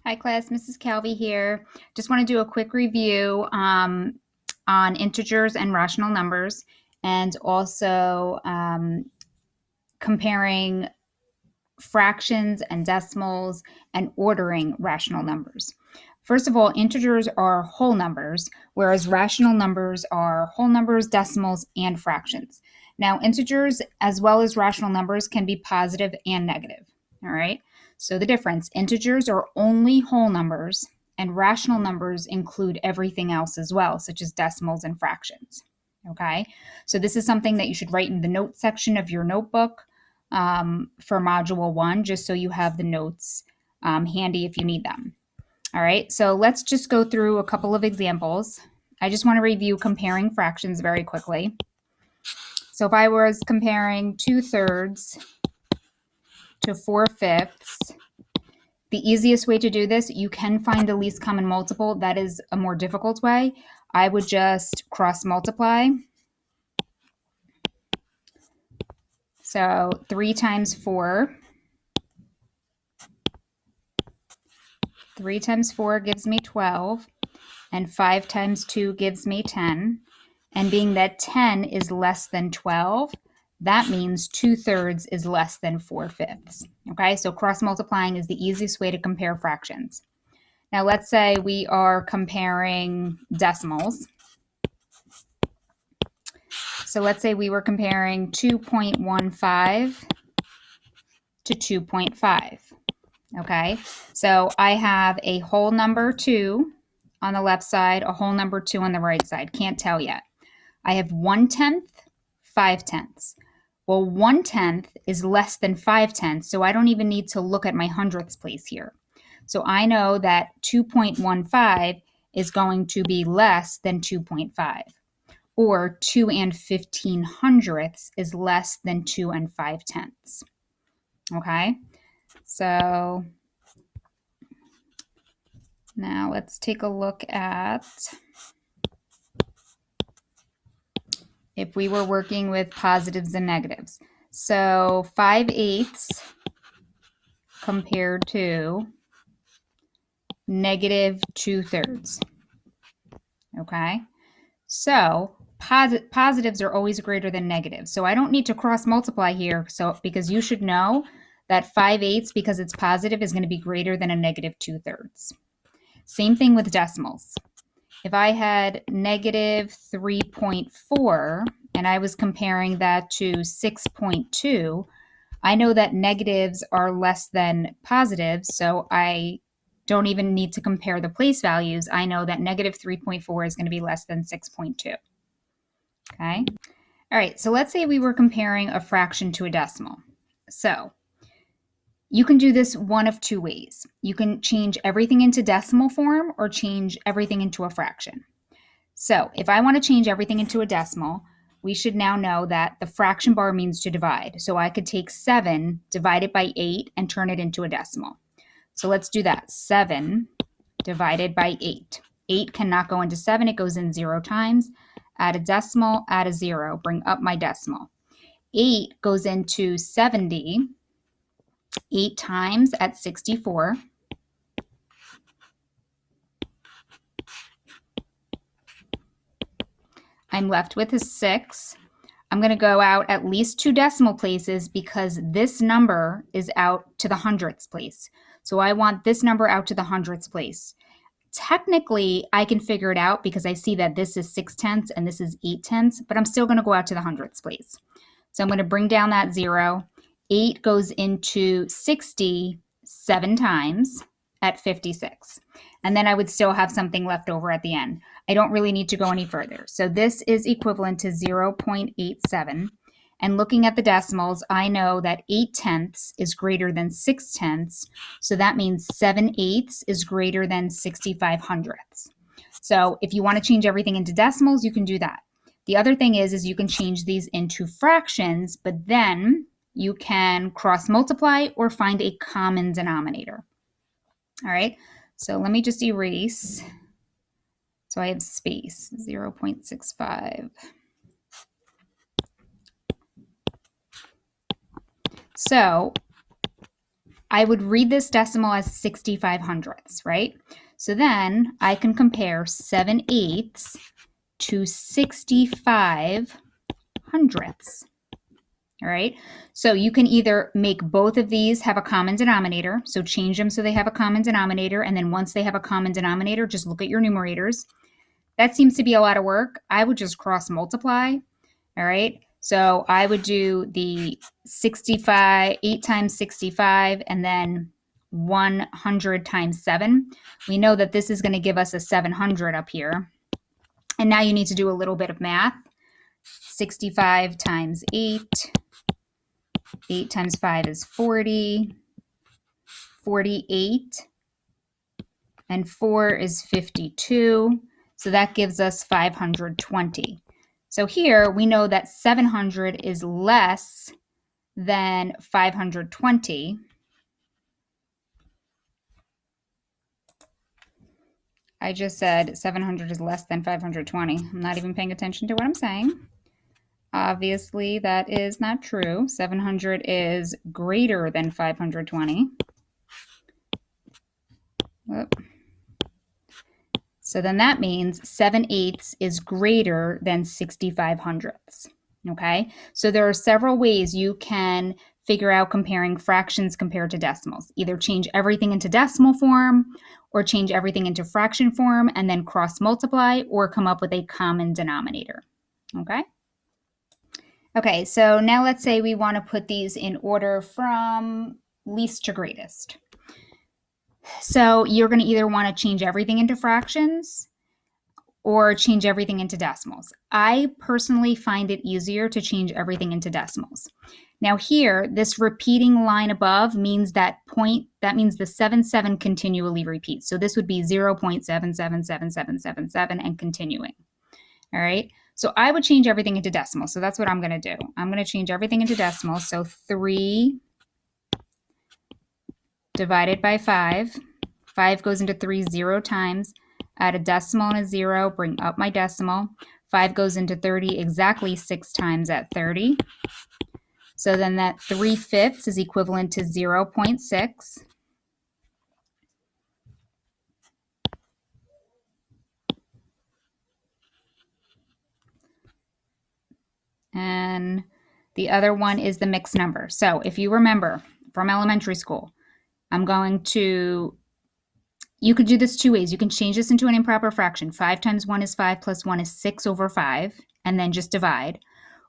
Hi class, Mrs. Calvi here. Just want to do a quick review on integers and rational numbers, and also comparing fractions and decimals and ordering rational numbers. First of all, integers are whole numbers, whereas rational numbers are whole numbers, decimals, and fractions. Now, integers as well as rational numbers can be positive and negative. All right. So the difference, integers are only whole numbers, and rational numbers include everything else as well, such as decimals and fractions. Okay. So this is something that you should write in the notes section of your notebook for Module 1, just so you have the notes handy if you need them. All right, so let's just go through a couple of examples. I just want to review comparing fractions very quickly. So if I was comparing 2/3 to 4/5, the easiest way to do this, you can find the least common multiple. That is a more difficult way. I would just cross multiply. So 3 times 4. 3 times 4 gives me 12, and 5 times 2 gives me 10. And being that 10 is less than 12, that means 2/3 is less than 4/5. Okay, so cross multiplying is the easiest way to compare fractions. Now let's say we are comparing decimals. So let's say we were comparing 2.15 to 2.5. Okay, so I have a whole number 2 on the left side, a whole number 2 on the right side. Can't tell yet. I have 1/10, 5/10. Well, 1/10 is less than 5/10, so I don't even need to look at my hundredths place here. So I know that 2.15 is going to be less than 2.5, or 2 15/100ths is less than 2 5/10. Okay, so now let's take a look at if we were working with positives and negatives. So 5/8 compared to negative 2/3. Okay, so positives are always greater than negatives. So I don't need to cross multiply here. So because you should know that 5/8, because it's positive, is going to be greater than a negative 2/3. Same thing with decimals. If I had negative 3.4 and I was comparing that to 6.2, I know that negatives are less than positives, so I don't even need to compare the place values. I know that negative 3.4 is going to be less than 6.2. Okay? All right, so let's say we were comparing a fraction to a decimal. So you can do this one of two ways. You can change everything into decimal form or change everything into a fraction. So if I want to change everything into a decimal, we should now know that the fraction bar means to divide. So I could take 7, divide it by 8, and turn it into a decimal. So let's do that. 7 divided by 8. 8 cannot go into 7. It goes in 0 times. Add a decimal, add a 0. Bring up my decimal. 8 goes into 70. 8 times at 64. I'm left with a 6. I'm going to go out at least 2 decimal places because this number is out to the hundredths place. So I want this number out to the hundredths place. Technically, I can figure it out because I see that this is 6/10 and this is 8/10, but I'm still going to go out to the hundredths place. So I'm going to bring down that 0. 8 goes into 60 7 times at 56. And then I would still have something left over at the end. I don't really need to go any further. So this is equivalent to 0.87. And looking at the decimals, I know that 8/10 is greater than 6/10. So that means 7/8 is greater than 65/100ths. So if you want to change everything into decimals, you can do that. The other thing is you can change these into fractions, but then you can cross multiply or find a common denominator. All right, so let me just erase. So I have space, 0.65. So I would read this decimal as 65 hundredths, right? So then I can compare 7/8 to 65 hundredths. All right, so you can either make both of these have a common denominator, so change them so they have a common denominator, and then once they have a common denominator, just look at your numerators. That seems to be a lot of work. I would just cross multiply. All right, so I would do the 65, 8 times 65, and then 100 times 7. We know that this is going to give us a 700 up here. And now you need to do a little bit of math. 65 times 8. 8 times 5 is 40. 48. And 4 is 52. So that gives us 520. So here we know that 700 is less than 520. I just said 700 is less than 520. I'm not even paying attention to what I'm saying. Obviously, that is not true. 700 is greater than 520. Whoop. So then that means 7/8 is greater than 65 hundredths. Okay, so there are several ways you can figure out comparing fractions compared to decimals. Either change everything into decimal form, or change everything into fraction form and then cross multiply, or come up with a common denominator. Okay. Okay, so now let's say we want to put these in order from least to greatest. So you're going to either want to change everything into fractions or change everything into decimals. I personally find it easier to change everything into decimals. Now here, this repeating line above means that means the 7 continually repeats. So this would be 0.777777 and continuing. All right, so I would change everything into decimals. So that's what I'm going to do. I'm going to change everything into decimals. So 3 divided by 5. 5 goes into 3 0 times. Add a decimal and a 0, bring up my decimal. 5 goes into 30 exactly 6 times at 30. So then that 3/5 is equivalent to 0.6. And the other one is the mixed number. So if you remember from elementary school, you could do this two ways. You can change this into an improper fraction. 5 times 1 is 5 plus 1 is 6 over 5, and then just divide.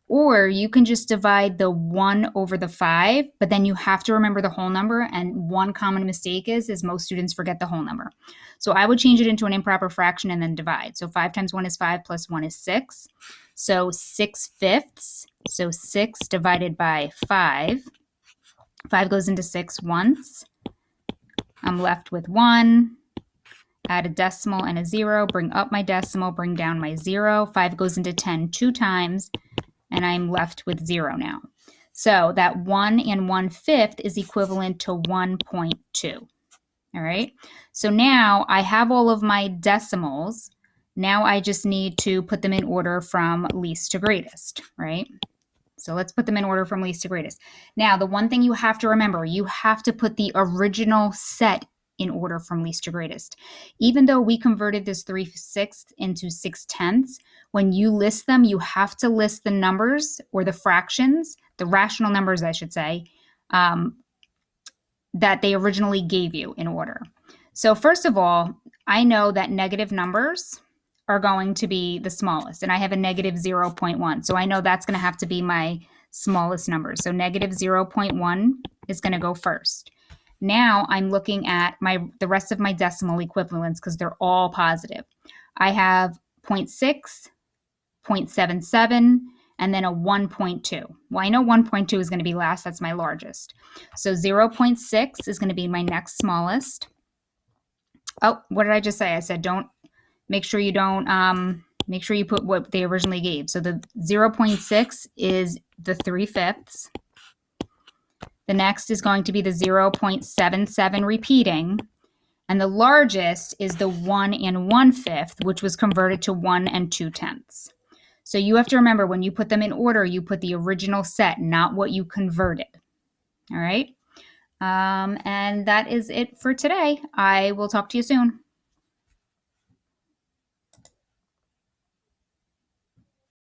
Or you can just divide the 1 over the 5, but then you have to remember the whole number. And one common mistake is most students forget the whole number. So I would change it into an improper fraction and then divide. So 5 times 1 is 5 plus 1 is 6. So 6/5. So 6 divided by 5. 5 goes into 6 once. I'm left with 1. Add a decimal and a 0. Bring up my decimal. Bring down my 0. 5 goes into 10 2 times. And I'm left with 0 now. So that 1 and 1/5 is equivalent to 1.2. All right. So now I have all of my decimals. Now I just need to put them in order from least to greatest, right? So let's put them in order from least to greatest. Now, the one thing you have to remember, you have to put the original set in order from least to greatest. Even though we converted this 3/6 into 6/10, when you list them, you have to list the numbers or the fractions, the rational numbers, I should say, that they originally gave you in order. So first of all, I know that negative numbers are going to be the smallest, and I have a negative 0.1. So I know that's going to have to be my smallest number. So negative 0.1 is going to go first. Now I'm looking at the rest of my decimal equivalents because they're all positive. I have 0.6, 0.77, and then a 1.2. Well, I know 1.2 is going to be last. That's my largest. So 0.6 is going to be my next smallest. Oh, what did I just say? I said make sure you put what they originally gave. So the 0.6 is the 3/5. The next is going to be the 0.77 repeating. And the largest is the 1 and 1/5, which was converted to 1 and 2/10. So you have to remember, when you put them in order, you put the original set, not what you converted. All right? And that is it for today. I will talk to you soon.